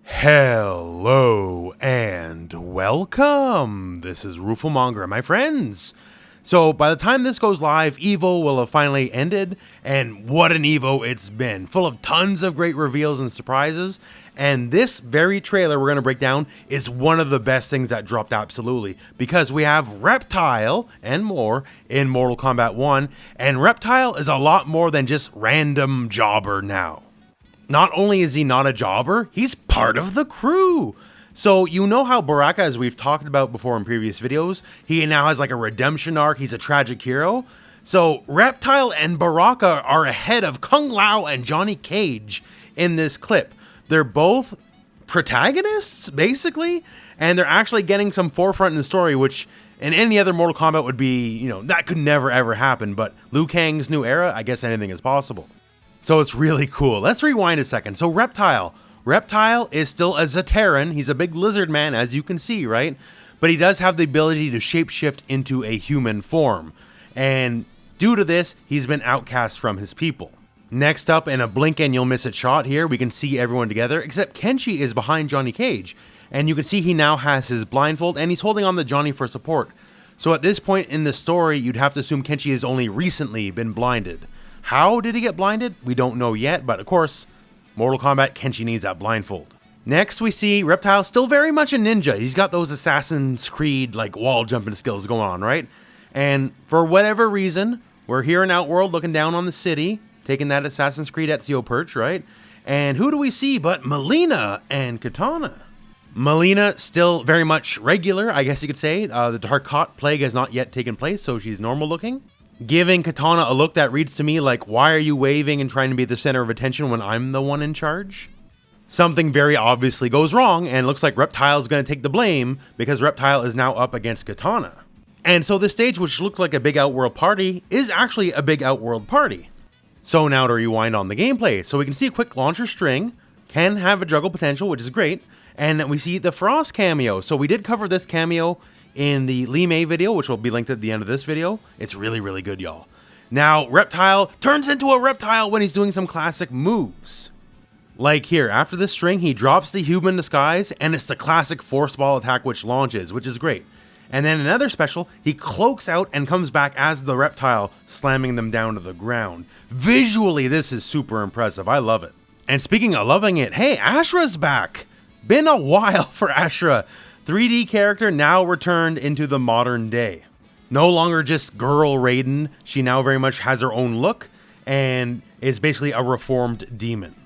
Hello and welcome. This is rooflemonger, my friends. So by the time this goes live, Evo will have finally ended, and what an Evo it's been, full of tons of great reveals and surprises. And this very trailer we're going to break down is one of the best things that dropped, absolutely, because we have Reptile and more in Mortal Kombat 1, and Reptile is a lot more than just random jobber now. Not only is he not a jobber, he's part of the crew. So you know how Baraka, as we've talked about before in previous videos, he now has like a redemption arc, he's a tragic hero. So Reptile and Baraka are ahead of Kung Lao and Johnny Cage in this clip. They're both protagonists, basically, and they're actually getting some forefront in the story, which in any other Mortal Kombat would be, that could never ever happen. But Liu Kang's new era, I guess anything is possible. So it's really cool. Let's rewind a second. So Reptile is still a Zaterran. He's a big lizard man, as you can see, right? But he does have the ability to shapeshift into a human form. And due to this, he's been outcast from his people. Next up, in a blink and you'll miss it shot here, we can see everyone together, except Kenshi is behind Johnny Cage. And you can see he now has his blindfold, and he's holding on to Johnny for support. So at this point in the story, you'd have to assume Kenshi has only recently been blinded. How did he get blinded? We don't know yet, but of course, Mortal Kombat, Kenshi needs that blindfold. Next, we see Reptile still very much a ninja. He's got those Assassin's Creed, like, wall jumping skills going on, right? And for whatever reason, we're here in Outworld looking down on the city, taking that Assassin's Creed Ezio perch, right? And who do we see but Mileena and Kitana? Mileena still very much regular, I guess you could say. The Dark Hot Plague has not yet taken place, so she's normal looking, giving Kitana a look that reads to me like, why are you waving and trying to be the center of attention when I'm the one in charge? Something very obviously goes wrong, and looks like Reptile's going to take the blame because Reptile is now up against Kitana. And so this stage, which looked like a big Outworld party, is actually a big Outworld party. So now to rewind on the gameplay. So we can see a quick launcher string, can have a juggle potential, which is great, and we see the Frost cameo. So we did cover this cameo in the Lee May video, which will be linked at the end of this video. It's really, really good, y'all. Now, Reptile turns into a reptile when he's doing some classic moves. Like here, after this string, he drops the human disguise, and it's the classic force ball attack which launches, which is great. And then another special, he cloaks out and comes back as the reptile, slamming them down to the ground. Visually, this is super impressive. I love it. And speaking of loving it, hey, Ashrah's back. Been a while for Ashrah. 3D character now returned into the modern day. No longer just girl Raiden, she now very much has her own look and is basically a reformed demon.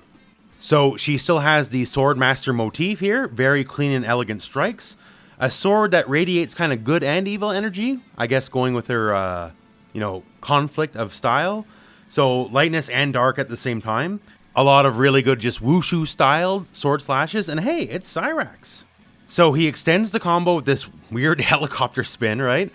So she still has the sword master motif here, very clean and elegant strikes. A sword that radiates kind of good and evil energy, I guess going with her, conflict of style. So lightness and dark at the same time. A lot of really good just wushu styled sword slashes, and hey, it's Cyrax. So he extends the combo with this weird helicopter spin, right?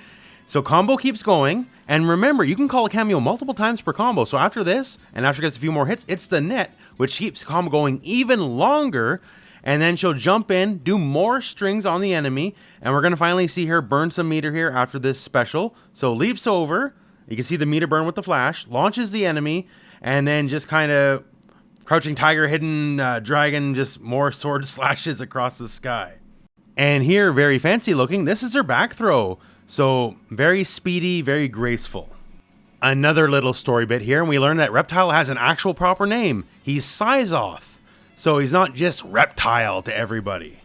So combo keeps going. And remember, you can call a cameo multiple times per combo. So after this, and after gets a few more hits, it's the net, which keeps the combo going even longer. And then she'll jump in, do more strings on the enemy. And we're going to finally see her burn some meter here after this special. So leaps over. You can see the meter burn with the flash. Launches the enemy. And then just kind of crouching tiger, hidden dragon, just more sword slashes across the sky. And here, very fancy looking, this is her back throw. So very speedy, very graceful. Another little story bit here, and we learn that Reptile has an actual proper name. He's Sizoth. So he's not just Reptile to everybody.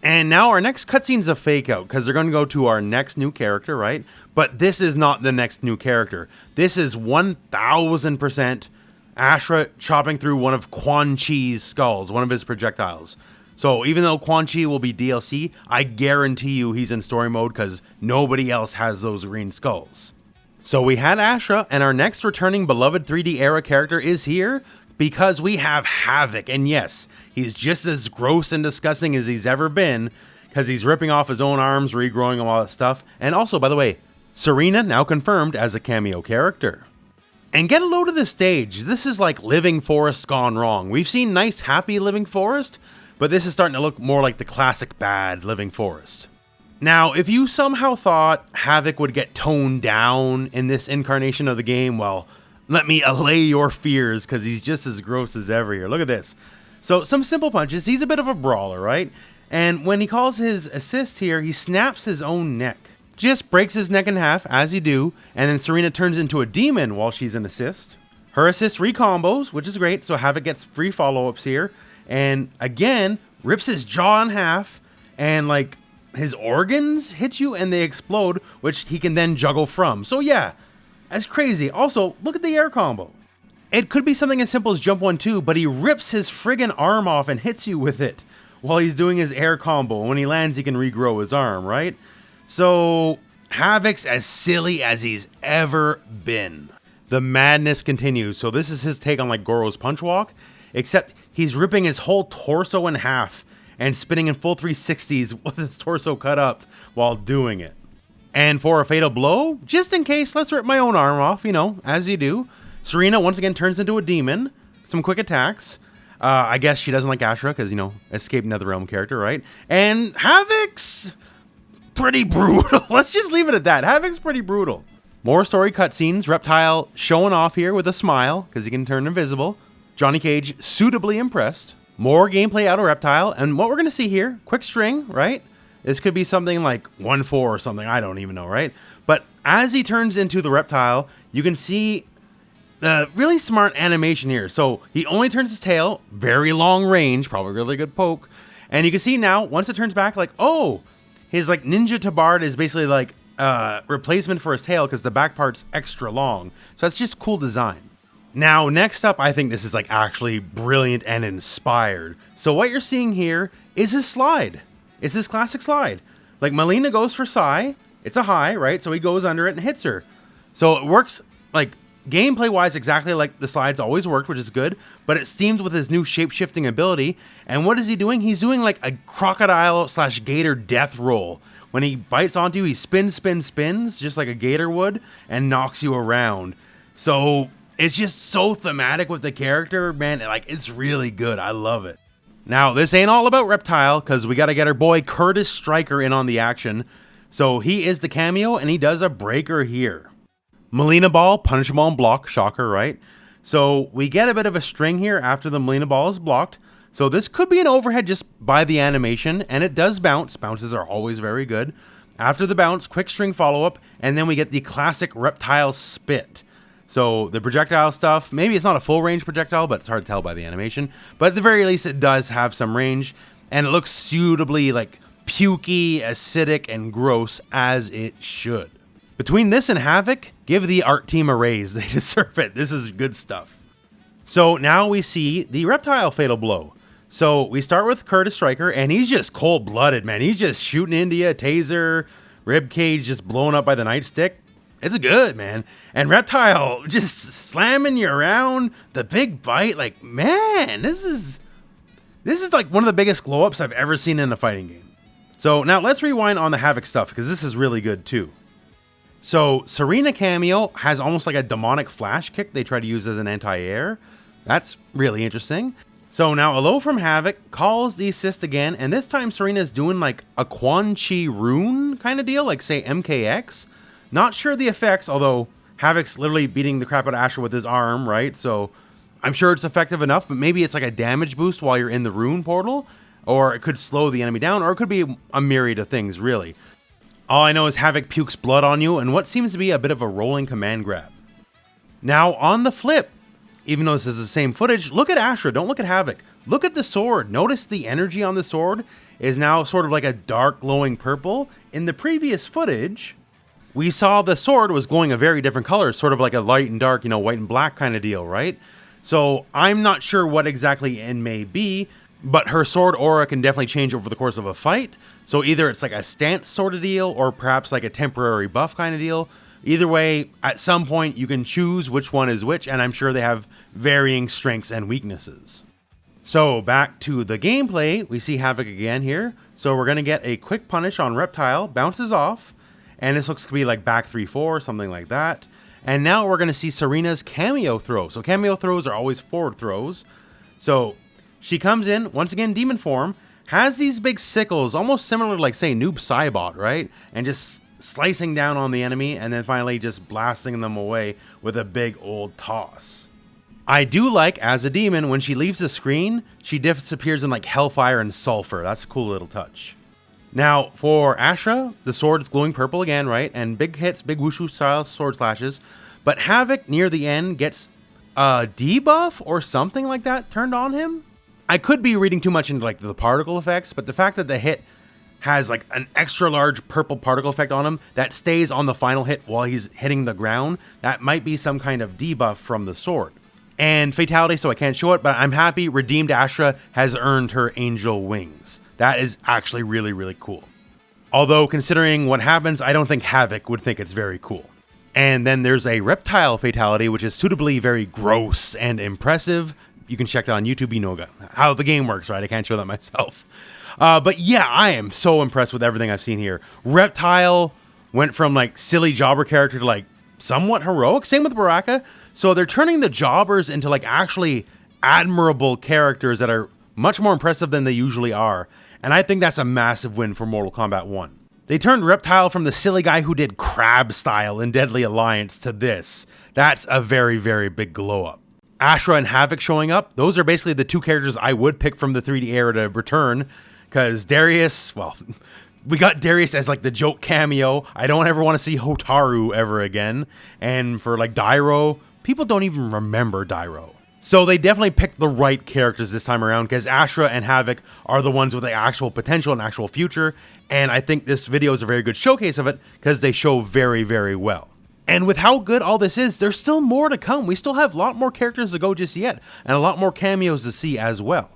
And now our next cutscene's a fake out, because they're going to go to our next new character, right? But this is not the next new character. This is 1000% Ashrah chopping through one of Quan Chi's skulls, one of his projectiles. So even though Quan Chi will be DLC, I guarantee you he's in story mode because nobody else has those green skulls. So we had Ashrah, and our next returning beloved 3D era character is here because we have Havik. And yes, he's just as gross and disgusting as he's ever been because he's ripping off his own arms, regrowing all that stuff. And also, by the way, Serena now confirmed as a cameo character. And get a load of the stage. This is like Living Forest gone wrong. We've seen nice, happy Living Forest, but this is starting to look more like the classic bad Living Forest. Now, if you somehow thought Havik would get toned down in this incarnation of the game, well, let me allay your fears, because he's just as gross as ever here. Look at this. So some simple punches. He's a bit of a brawler, right? And when he calls his assist here, he snaps his own neck. Just breaks his neck in half, as you do, and then Serena turns into a demon while she's in assist. Her assist recombos, which is great, so Havik gets free follow-ups here. And again, rips his jaw in half, and like his organs hit you and they explode, which he can then juggle from. So yeah, that's crazy. Also, look at the air combo. It could be something as simple as jump 1-2, but he rips his friggin' arm off and hits you with it while he's doing his air combo. When he lands, he can regrow his arm, right? So Havik's as silly as he's ever been. The madness continues. So this is his take on like Goro's punch walk, except he's ripping his whole torso in half and spinning in full 360s with his torso cut up while doing it. And for a fatal blow, just in case, let's rip my own arm off, you know, as you do. Serena once again turns into a demon. Some quick attacks. I guess she doesn't like Ashrah because, you know, escaped Netherrealm character, right? And Havik's pretty brutal. Let's just leave it at that. Havik's pretty brutal. More story cutscenes. Reptile showing off here with a smile because he can turn invisible. Johnny Cage suitably impressed. More gameplay out of Reptile. And what we're going to see here, quick string, right? This could be something like 1-4 or something. I don't even know, right? But as he turns into the Reptile, you can see really smart animation here. So he only turns his tail, very long range, probably really good poke. And you can see now, once it turns back, like, oh, his like ninja tabard is basically like replacement for his tail because the back part's extra long. So that's just cool design. Now, next up, I think this is like actually brilliant and inspired. So what you're seeing here is his slide. It's his classic slide. Like Melina goes for thsi. It's a high, right? So he goes under it and hits her. So it works like gameplay wise exactly like the slides always worked, which is good, but it's themed with his new shape-shifting ability. And what is he doing? He's doing like a crocodile / gator death roll. When he bites onto you, he spins just like a gator would and knocks you around. So it's just so thematic with the character, man. Like, it's really good. I love it. Now, this ain't all about Reptile because we got to get our boy Curtis Stryker in on the action. So he is the cameo and he does a breaker here. Melina Ball, punish him on block, shocker, right? So we get a bit of a string here after the Melina Ball is blocked. So this could be an overhead just by the animation, and it does bounce. Bounces are always very good. After the bounce, quick string follow-up, and then we get the classic Reptile spit. So the projectile stuff, maybe it's not a full range projectile, but it's hard to tell by the animation. But at the very least, it does have some range, and it looks suitably like pukey, acidic, and gross as it should. Between this and Havik, give the art team a raise. They deserve it. This is good stuff. So now we see the Reptile fatal blow. So we start with Curtis Stryker, and he's just cold-blooded, man. He's just shooting into you, taser, ribcage just blown up by the nightstick. It's good, man. And Reptile just slamming you around, the big bite. Like, man, this is like one of the biggest glow-ups I've ever seen in a fighting game. So now let's rewind on the Havik stuff, because this is really good too. So Serena cameo has almost like a demonic flash kick they try to use as an anti-air. That's really interesting. So now a low from Havik calls the assist again, and this time Serena's doing like a Quan Chi rune kind of deal, like say MKX. Not sure the effects, although Havik's literally beating the crap out of Ashrah with his arm, right? So I'm sure it's effective enough, but maybe it's like a damage boost while you're in the rune portal, or it could slow the enemy down, or it could be a myriad of things, really. All I know is Havik pukes blood on you, and what seems to be a bit of a rolling command grab. Now, on the flip, even though this is the same footage, look at Ashrah, don't look at Havik. Look at the sword. Notice the energy on the sword is now sort of like a dark glowing purple. In the previous footage, we saw the sword was glowing a very different color, sort of like a light and dark, white and black kind of deal, right? So I'm not sure what exactly it may be, but her sword aura can definitely change over the course of a fight. So either it's like a stance sort of deal, or perhaps like a temporary buff kind of deal. Either way, at some point you can choose which one is which, and I'm sure they have varying strengths and weaknesses. So back to the gameplay, we see Havik again here. So we're going to get a quick punish on Reptile, bounces off, and this looks to be like back 3-4, something like that. And now we're going to see Serena's cameo throw. So cameo throws are always forward throws. So she comes in, once again demon form, has these big sickles, almost similar to like say Noob Saibot, right? And just slicing down on the enemy, and then finally just blasting them away with a big old toss. I do like, as a demon, when she leaves the screen, she disappears in like hellfire and sulfur. That's a cool little touch. Now, for Ashrah, the sword is glowing purple again, right? And big hits, big wushu style sword slashes. But Havik, near the end, gets a debuff or something like that turned on him. I could be reading too much into like the particle effects, but the fact that the hit has like an extra large purple particle effect on him that stays on the final hit while he's hitting the ground, that might be some kind of debuff from the sword. And fatality, so I can't show it, but I'm happy Redeemed Ashrah has earned her angel wings. That is actually really, really cool. Although, considering what happens, I don't think Havik would think it's very cool. And then there's a reptile fatality, which is suitably very gross and impressive. You can check that on YouTube, you know how the game works, right? I can't show that myself. But yeah, I am so impressed with everything I've seen here. Reptile went from like silly jobber character to like somewhat heroic. Same with Baraka. So they're turning the jobbers into like actually admirable characters that are much more impressive than they usually are. And I think that's a massive win for Mortal Kombat 1. They turned Reptile from the silly guy who did crab style in Deadly Alliance to this. That's a very, very big glow up. Ashrah and Havik showing up, those are basically the two characters I would pick from the 3D era to return. Because Darius, well, we got Darius as like the joke cameo. I don't ever want to see Hotaru ever again. And for like Dairo, people don't even remember Dairo. So they definitely picked the right characters this time around because Ashrah and Havik are the ones with the actual potential and actual future. And I think this video is a very good showcase of it because they show very, very well. And with how good all this is, there's still more to come. We still have a lot more characters to go just yet and a lot more cameos to see as well.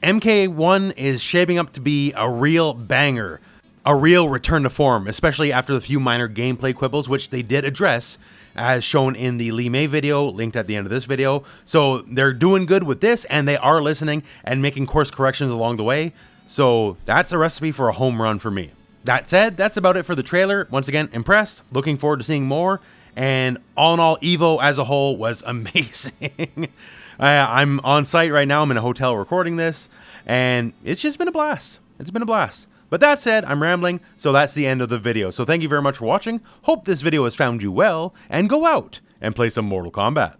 MK1 is shaping up to be a real banger, a real return to form, especially after the few minor gameplay quibbles, which they did address, as shown in the Lee May video, linked at the end of this video. So they're doing good with this, and they are listening and making course corrections along the way. So that's a recipe for a home run for me. That said, that's about it for the trailer. Once again, impressed, looking forward to seeing more, and all in all, EVO as a whole was amazing. I'm on site right now. I'm in a hotel recording this, and it's just been a blast. It's been a blast. But that said, I'm rambling, so that's the end of the video. So thank you very much for watching. Hope this video has found you well, and go out and play some Mortal Kombat.